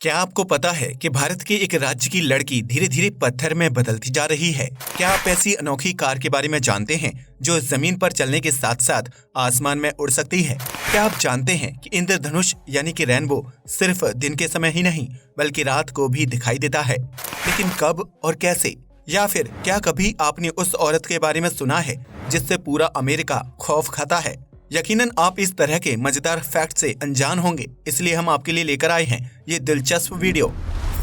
क्या आपको पता है कि भारत के एक राज्य की लड़की धीरे धीरे पत्थर में बदलती जा रही है? क्या आप ऐसी अनोखी कार के बारे में जानते हैं जो जमीन पर चलने के साथ साथ आसमान में उड़ सकती है? क्या आप जानते हैं कि इंद्रधनुष यानी कि रेनबो सिर्फ दिन के समय ही नहीं बल्कि रात को भी दिखाई देता है? लेकिन कब और कैसे? या फिर क्या कभी आपने उस औरत के बारे में सुना है जिससे पूरा अमेरिका खौफ खाता है? यकीनन आप इस तरह के मजेदार फैक्ट से अनजान होंगे, इसलिए हम आपके लिए लेकर आए हैं ये दिलचस्प वीडियो।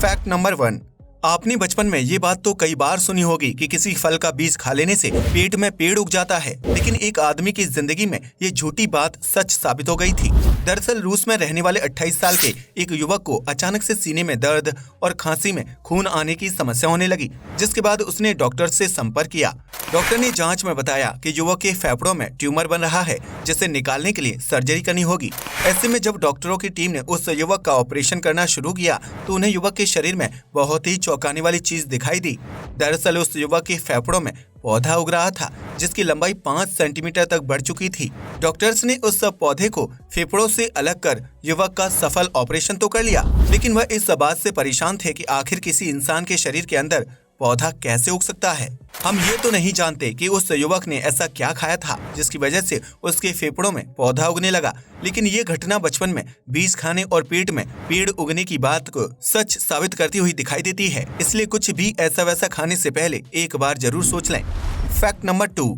Fact number 1। आपने बचपन में ये बात तो कई बार सुनी होगी कि किसी फल का बीज खा लेने से पेट में पेड़ उग जाता है, लेकिन एक आदमी की जिंदगी में ये झूठी बात सच साबित हो गई थी। दरअसल रूस में रहने वाले 28 साल के एक युवक को अचानक से सीने में दर्द और खांसी में खून आने की समस्या होने लगी, जिसके बाद उसने डॉक्टर से संपर्क किया। डॉक्टर ने जांच में बताया कि युवक के फेफड़ों में ट्यूमर बन रहा है, जिसे निकालने के लिए सर्जरी करनी होगी। ऐसे में जब डॉक्टरों की टीम ने उस युवक का ऑपरेशन करना शुरू किया तो उन्हें युवक के शरीर में बहुत ही चौंकाने वाली चीज दिखाई दी। दरअसल उस युवक के फेफड़ों में पौधा उग रहा था, जिसकी लंबाई 5 सेंटीमीटर तक बढ़ चुकी थी। डॉक्टर्स ने उस पौधे को फेफड़ों से अलग कर युवक का सफल ऑपरेशन तो कर लिया, लेकिन वह इस बात से परेशान थे कि आखिर किसी इंसान के शरीर के अंदर पौधा कैसे उग सकता है। हम ये तो नहीं जानते कि उस युवक ने ऐसा क्या खाया था जिसकी वजह से उसके फेफड़ों में पौधा उगने लगा, लेकिन ये घटना बचपन में बीज खाने और पेट में पेड़ उगने की बात को सच साबित करती हुई दिखाई देती है। इसलिए कुछ भी ऐसा वैसा खाने से पहले एक बार जरूर सोच लें। Fact number 2।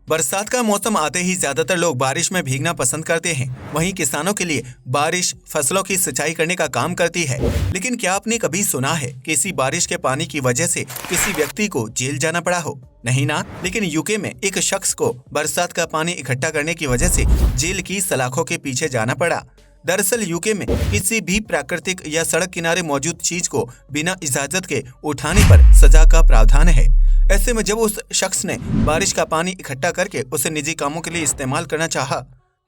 बरसात का मौसम आते ही ज्यादातर लोग बारिश में भीगना पसंद करते हैं। वहीं किसानों के लिए बारिश फसलों की सिंचाई करने का काम करती है। लेकिन क्या आपने कभी सुना है कि इसी बारिश के पानी की वजह से किसी व्यक्ति को जेल जाना पड़ा हो? नहीं ना। लेकिन यूके में एक शख्स को बरसात का पानी इकट्ठा करने की वजह से जेल की सलाखों के पीछे जाना पड़ा। दरअसल यूके में किसी भी प्राकृतिक या सड़क किनारे मौजूद चीज को बिना इजाजत के उठाने पर सजा का प्रावधान है। ऐसे में जब उस शख्स ने बारिश का पानी इकट्ठा करके उसे निजी कामों के लिए इस्तेमाल करना चाहा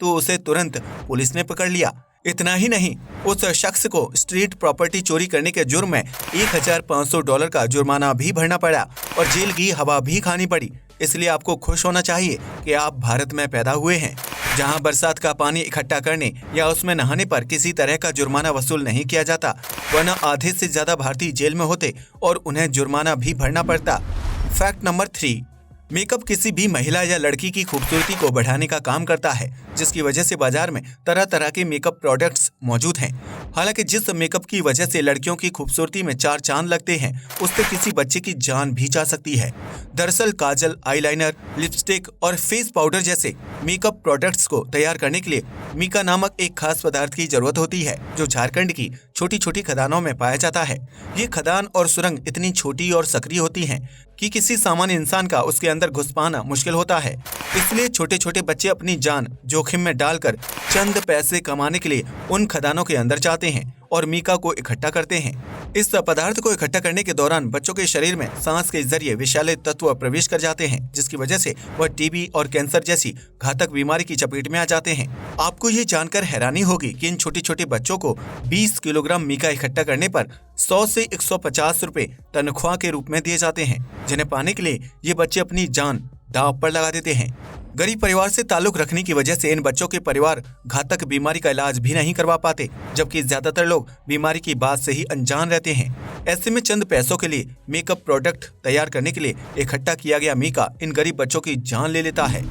तो उसे तुरंत पुलिस ने पकड़ लिया। इतना ही नहीं, उस शख्स को स्ट्रीट प्रॉपर्टी चोरी करने के जुर्म में $1,500 का जुर्माना भी भरना पड़ा और जेल की हवा भी खानी पड़ी। इसलिए आपको खुश होना चाहिए कि आप भारत में पैदा हुए हैं, जहां बरसात का पानी इकट्ठा करने या उसमें नहाने पर किसी तरह का जुर्माना वसूल नहीं किया जाता, वरना आधे से ज्यादा भारतीय जेल में होते और उन्हें जुर्माना भी भरना पड़ता। Fact number 3। मेकअप किसी भी महिला या लड़की की खूबसूरती को बढ़ाने का काम करता है, जिसकी वजह से बाजार में तरह तरह के मेकअप प्रोडक्ट्स मौजूद हैं। हालांकि जिस मेकअप की वजह से लड़कियों की खूबसूरती में 4 चांद लगते हैं, उससे किसी बच्चे की जान भी जा सकती है। दरअसल काजल, आईलाइनर, लिपस्टिक और फेस पाउडर जैसे मेकअप प्रोडक्ट्स को तैयार करने के लिए मीका नामक एक खास पदार्थ की जरूरत होती है, जो झारखंड की छोटी छोटी खदानों में पाया जाता है। ये खदान और सुरंग इतनी छोटी और सक्रिय होती हैं कि किसी सामान्य इंसान का उसके अंदर घुस पाना मुश्किल होता है। इसलिए छोटे छोटे बच्चे अपनी जान जोखिम में डालकर चंद पैसे कमाने के लिए उन खदानों के अंदर जाते हैं और मीका को इकट्ठा करते हैं। इस पदार्थ को इकट्ठा करने के दौरान बच्चों के शरीर में सांस के जरिए विषैले तत्व प्रवेश कर जाते हैं, जिसकी वजह से वह टीबी और कैंसर जैसी घातक बीमारी की चपेट में आ जाते हैं। आपको ये जानकर हैरानी होगी कि इन छोटे छोटे बच्चों को 20 किलोग्राम मीका इकट्ठा करने पर 100 से 150 रुपए तनख्वाह के रूप में दिए जाते हैं, जिन्हें पाने के लिए ये बच्चे अपनी जान दांव पर लगा देते हैं। गरीब परिवार से ताल्लुक रखने की वजह से इन बच्चों के परिवार घातक बीमारी का इलाज भी नहीं करवा पाते, जबकि ज्यादातर लोग बीमारी की बात से ही अनजान रहते हैं। ऐसे में चंद पैसों के लिए मेकअप प्रोडक्ट तैयार करने के लिए इकट्ठा किया गया मीका इन गरीब बच्चों की जान ले लेता है।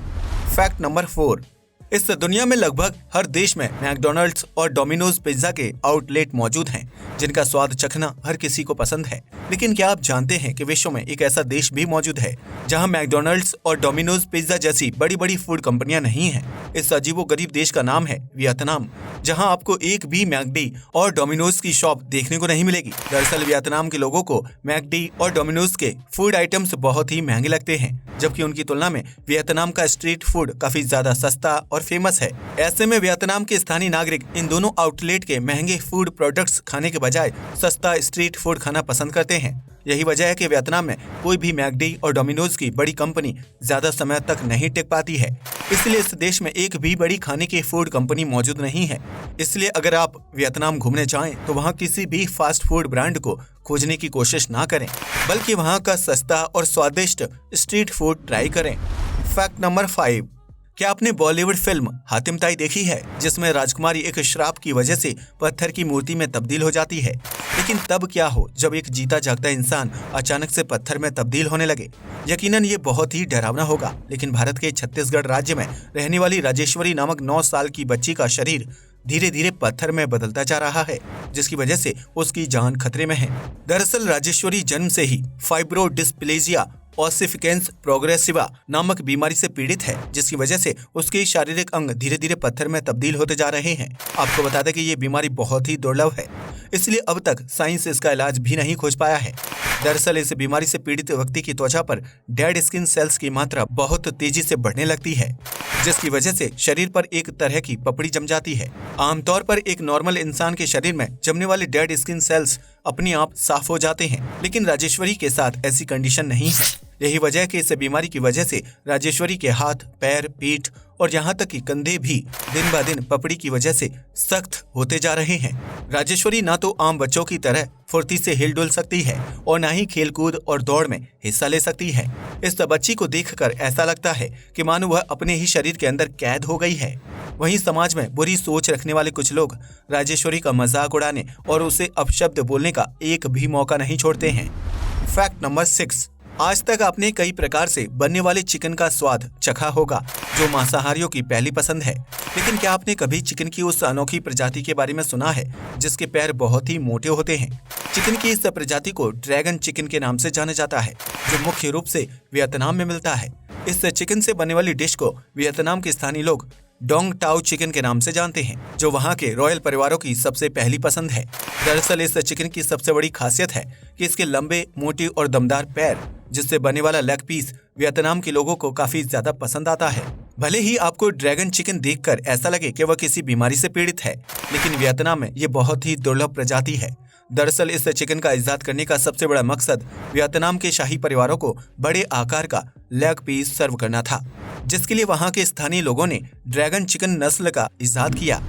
Fact number 4। इस दुनिया में लगभग हर देश में मैकडॉनल्ड्स और डोमिनोज पिज्जा के आउटलेट मौजूद हैं, जिनका स्वाद चखना हर किसी को पसंद है। लेकिन क्या आप जानते हैं कि विश्व में एक ऐसा देश भी मौजूद है जहां मैकडॉनल्ड्स और डोमिनोज पिज्जा जैसी बड़ी बड़ी फूड कंपनियां नहीं हैं? इस अजीबोगरीब देश का नाम है वियतनाम, जहां आपको एक भी मैकडी और डोमिनोज की शॉप देखने को नहीं मिलेगी। दरअसल वियतनाम के लोगों को मैकडी और डोमिनोज के फूड आइटम्स बहुत ही महंगे लगते हैं, जबकि उनकी तुलना में वियतनाम का स्ट्रीट फूड काफी ज्यादा सस्ता और फेमस है। ऐसे में वियतनाम के स्थानीय नागरिक इन दोनों आउटलेट के महंगे फूड प्रोडक्ट्स खाने के बजाय सस्ता स्ट्रीट फूड खाना पसंद करते हैं। यही वजह है कि वियतनाम में कोई भी मैकडी और डोमिनोज की बड़ी कंपनी ज्यादा समय तक नहीं टिक पाती है। इसलिए इस देश में एक भी बड़ी खाने की फूड कंपनी मौजूद नहीं है। इसलिए अगर आप वियतनाम घूमने जाएं तो वहां किसी भी फास्ट फूड ब्रांड को खोजने की कोशिश ना करें, बल्कि वहां का सस्ता और स्वादिष्ट स्ट्रीट फूड ट्राई करें। Fact number 5। क्या आपने बॉलीवुड फिल्म हातिम ताई देखी है, जिसमें राजकुमारी एक श्राप की वजह से पत्थर की मूर्ति में तब्दील हो जाती है? लेकिन तब क्या हो जब एक जीता जागता इंसान अचानक से पत्थर में तब्दील होने लगे। यकीनन ये बहुत ही डरावना होगा। लेकिन भारत के छत्तीसगढ़ राज्य में रहने वाली राजेश्वरी नामक 9 साल की बच्ची का शरीर धीरे धीरे पत्थर में बदलता जा रहा है, जिसकी वजह से उसकी जान खतरे में है। दरअसल राजेश्वरी जन्म से ही फाइब्रोडिस्प्लेजिया ओसिफिकेंस प्रोग्रेसिवा नामक बीमारी से पीड़ित है, जिसकी वजह से उसके शारीरिक अंग धीरे धीरे पत्थर में तब्दील होते जा रहे हैं। आपको बता दें कि ये बीमारी बहुत ही दुर्लभ है, इसलिए अब तक साइंस इसका इलाज भी नहीं खोज पाया है। दरअसल इस बीमारी से पीड़ित व्यक्ति की त्वचा पर डेड स्किन सेल्स की मात्रा बहुत तेजी से बढ़ने लगती है, जिसकी वजह से शरीर पर एक तरह की पपड़ी जम जाती है। आमतौर पर एक नॉर्मल इंसान के शरीर में जमने वाले डेड स्किन सेल्स अपने आप साफ हो जाते हैं, लेकिन राजेश्वरी के साथ ऐसी कंडीशन नहीं है। यही वजह है कि इस बीमारी की वजह से राजेश्वरी के हाथ, पैर, पीठ और यहाँ तक कि कंधे भी दिन ब दिन पपड़ी की वजह से सख्त होते जा रहे हैं। राजेश्वरी ना तो आम बच्चों की तरह फुर्ती से हिल डुल सकती है और ना ही खेलकूद और दौड़ में हिस्सा ले सकती है। इस बच्ची को देखकर ऐसा लगता है कि मानो वह अपने ही शरीर के अंदर कैद हो गई है। वहीं समाज में बुरी सोच रखने वाले कुछ लोग राजेश्वरी का मजाक उड़ाने और उसे अपशब्द बोलने का एक भी मौका नहीं छोड़ते हैं। Fact number 6। आज तक आपने कई प्रकार से बनने वाले चिकन का स्वाद चखा होगा, जो मांसाहारियों की पहली पसंद है। लेकिन क्या आपने कभी चिकन की उस अनोखी प्रजाति के बारे में सुना है जिसके पैर बहुत ही मोटे होते हैं? चिकन की इस प्रजाति को ड्रैगन चिकन के नाम से जाना जाता है, जो मुख्य रूप से वियतनाम में मिलता है। इस चिकन से बनने वाली डिश को वियतनाम के स्थानीय लोग डोंग टाओ चिकन के नाम से जानते हैं, जो वहाँ के रॉयल परिवारों की सबसे पहली पसंद है। दरअसल इस चिकन की सबसे बड़ी खासियत है कि इसके लंबे, मोटे और दमदार पैर, जिससे बने वाला लेग पीस वियतनाम के लोगों को काफी ज्यादा पसंद आता है। भले ही आपको ड्रैगन चिकन देखकर ऐसा लगे कि वह किसी बीमारी से पीड़ित है, लेकिन वियतनाम में ये बहुत ही दुर्लभ प्रजाति है। दरअसल इस चिकन का इजाद करने का सबसे बड़ा मकसद वियतनाम के शाही परिवारों को बड़े आकार का लेग पीस सर्व करना था, जिसके लिए वहां के स्थानीय लोगों ने ड्रैगन चिकन नस्ल का इजाद किया।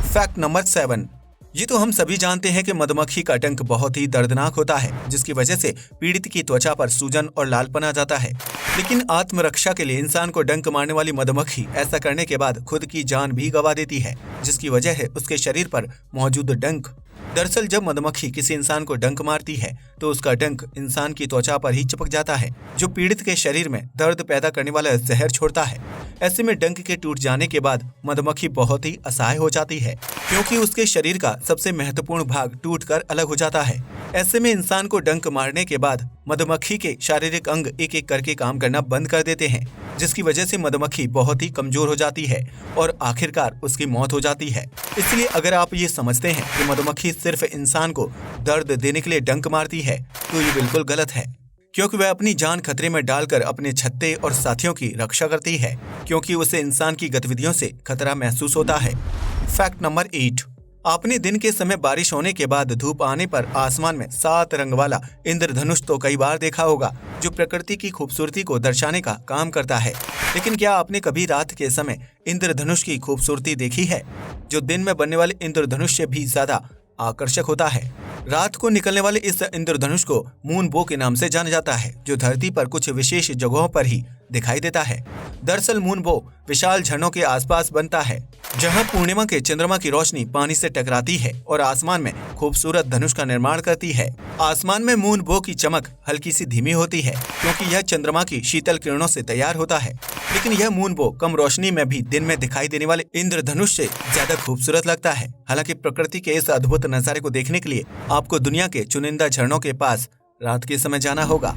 Fact number 7। ये तो हम सभी जानते हैं कि मधुमक्खी का डंक बहुत ही दर्दनाक होता है, जिसकी वजह से पीड़ित की त्वचा पर सूजन और लालपन आ जाता है। लेकिन आत्मरक्षा के लिए इंसान को डंक मारने वाली मधुमक्खी ऐसा करने के बाद खुद की जान भी गंवा देती है, जिसकी वजह है उसके शरीर पर मौजूद डंक। दरअसल जब मधुमक्खी किसी इंसान को डंक मारती है तो उसका डंक इंसान की त्वचा पर ही चिपक जाता है, जो पीड़ित के शरीर में दर्द पैदा करने वाला जहर छोड़ता है। ऐसे में डंक के टूट जाने के बाद मधुमक्खी बहुत ही असहाय हो जाती है, क्योंकि उसके शरीर का सबसे महत्वपूर्ण भाग टूटकर अलग हो जाता है। ऐसे में इंसान को डंक मारने के बाद मधुमक्खी के शारीरिक अंग एक एक करके काम करना बंद कर देते हैं, जिसकी वजह से मधुमक्खी बहुत ही कमजोर हो जाती है और आखिरकार उसकी मौत हो जाती है। इसलिए अगर आप ये समझते हैं कि मधुमक्खी सिर्फ इंसान को दर्द देने के लिए डंक मारती है, तो ये बिल्कुल गलत है, क्योंकि वह अपनी जान खतरे में डालकर अपने छत्ते और साथियों की रक्षा करती है, क्योंकि उसे इंसान की गतिविधियों से खतरा महसूस होता है। Fact number 8। आपने दिन के समय बारिश होने के बाद धूप आने पर आसमान में 7 रंग वाला इंद्रधनुष तो कई बार देखा होगा, जो प्रकृति की खूबसूरती को दर्शाने का काम करता है। लेकिन क्या आपने कभी रात के समय इंद्रधनुष की खूबसूरती देखी है, जो दिन में बनने वाले इंद्रधनुष से भी ज्यादा आकर्षक होता है? रात को निकलने वाले इस इंद्रधनुष को मून बो के नाम से जाना जाता है, जो धरती पर कुछ विशेष जगहों पर ही दिखाई देता है। दरअसल मून बो विशाल झरनों के आसपास बनता है, जहां पूर्णिमा के चंद्रमा की रोशनी पानी से टकराती है और आसमान में खूबसूरत धनुष का निर्माण करती है। आसमान में मून बो की चमक हल्की सी धीमी होती है, क्योंकि यह चंद्रमा की शीतल किरणों से तैयार होता है। लेकिन यह मून बो कम रोशनी में भी दिन में दिखाई देने वाले इंद्रधनुष से ज्यादा खूबसूरत लगता है। हालांकि प्रकृति के इस अद्भुत नजारे को देखने के लिए आपको दुनिया के चुनिंदा झरनों के पास रात के समय जाना होगा।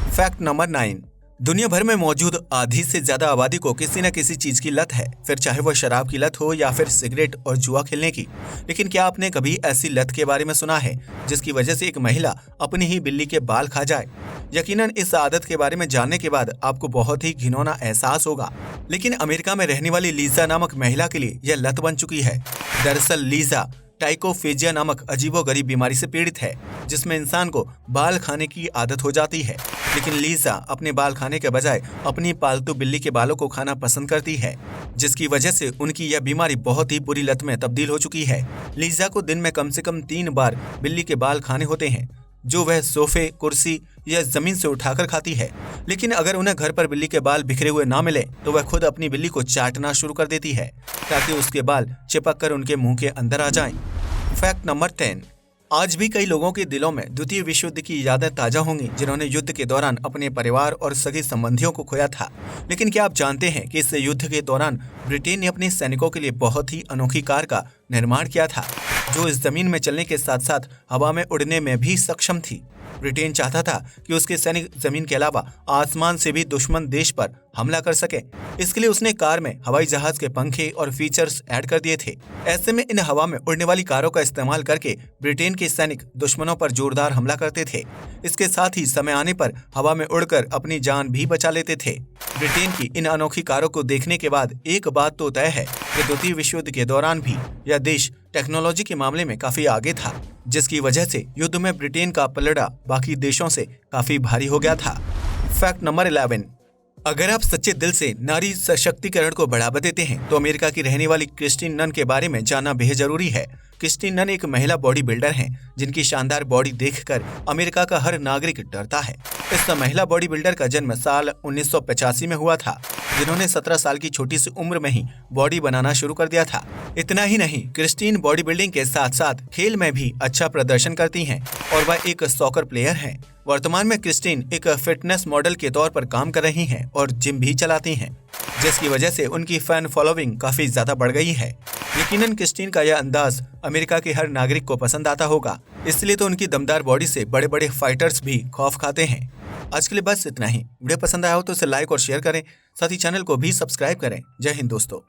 Fact number 9। दुनिया भर में मौजूद आधी से ज्यादा आबादी को किसी न किसी चीज की लत है, फिर चाहे वह शराब की लत हो या फिर सिगरेट और जुआ खेलने की। लेकिन क्या आपने कभी ऐसी लत के बारे में सुना है जिसकी वजह से एक महिला अपनी ही बिल्ली के बाल खा जाए? यकीनन इस आदत के बारे में जानने के बाद आपको बहुत ही घिनौना एहसास होगा, लेकिन अमेरिका में रहने वाली लीजा नामक महिला के लिए यह लत बन चुकी है। दरअसल लीजा टाइकोफेजिया नामक अजीबोगरीब बीमारी से पीड़ित है, जिसमें इंसान को बाल खाने की आदत हो जाती है। लेकिन लीजा अपने बाल खाने के बजाय अपनी पालतू बिल्ली के बालों को खाना पसंद करती है, जिसकी वजह से उनकी यह बीमारी बहुत ही बुरी लत में तब्दील हो चुकी है। लीजा को दिन में कम से कम 3 बार बिल्ली के बाल खाने होते हैं, जो वह सोफे, कुर्सी या जमीन से उठाकर खाती है। लेकिन अगर उन्हें घर पर बिल्ली के बाल बिखरे हुए ना मिले तो वह खुद अपनी बिल्ली को चाटना शुरू कर देती है, ताकि उसके बाल चिपक कर उनके मुंह के अंदर आ जाएं। Fact number 10। आज भी कई लोगों के दिलों में द्वितीय विश्व युद्ध की यादें ताजा होंगी, जिन्होंने युद्ध के दौरान अपने परिवार और सगे संबंधियों को खोया था। लेकिन क्या आप जानते हैं कि इस युद्ध के दौरान ब्रिटेन ने अपने सैनिकों के लिए बहुत ही अनोखी कार का निर्माण किया था, जो इस जमीन में चलने के साथ साथ हवा में उड़ने में भी सक्षम थी। ब्रिटेन चाहता था कि उसके सैनिक जमीन के अलावा आसमान से भी दुश्मन देश पर हमला कर सके। इसके लिए उसने कार में हवाई जहाज के पंखे और फीचर्स ऐड कर दिए थे। ऐसे में इन हवा में उड़ने वाली कारों का इस्तेमाल करके ब्रिटेन के सैनिक दुश्मनों पर जोरदार हमला करते थे। इसके साथ ही समय आने पर हवा में उड़कर अपनी जान भी बचा लेते थे। ब्रिटेन की इन अनोखी कारों को देखने के बाद एक बात तो तय है कि द्वितीय विश्व युद्ध के दौरान भी यह देश टेक्नोलॉजी के मामले में काफी आगे था, जिसकी वजह से युद्ध में ब्रिटेन का पलड़ा बाकी देशों से काफी भारी हो गया था। Fact number 11। अगर आप सच्चे दिल से नारी सशक्तिकरण को बढ़ावा देते हैं तो अमेरिका की रहने वाली क्रिस्टीन नन के बारे में जानना बेहद जरूरी है। क्रिस्टीन नन एक महिला बॉडी बिल्डर हैं, जिनकी शानदार बॉडी देखकर अमेरिका का हर नागरिक डरता है। इस महिला बॉडी बिल्डर का जन्म साल 1985 में हुआ था, जिन्होंने 17 साल की छोटी सी उम्र में ही बॉडी बनाना शुरू कर दिया था। इतना ही नहीं, क्रिस्टीन बॉडी बिल्डिंग के साथ साथ खेल में भी अच्छा प्रदर्शन करती हैं और वह एक सॉकर प्लेयर हैं। वर्तमान में क्रिस्टीन एक फिटनेस मॉडल के तौर पर काम कर रही हैं और जिम भी चलाती हैं, जिसकी वजह से उनकी फैन फॉलोइंग काफी ज्यादा बढ़ गई है। यकीनन क्रिस्टीन का यह अंदाज अमेरिका के हर नागरिक को पसंद आता होगा, इसलिए तो उनकी दमदार बॉडी से बड़े बड़े फाइटर्स भी खौफ खाते हैं। आज के लिए बस इतना ही। वीडियो पसंद आया हो तो इसे लाइक और शेयर करें, साथ ही चैनल को भी सब्सक्राइब करें। जय हिंद दोस्तों।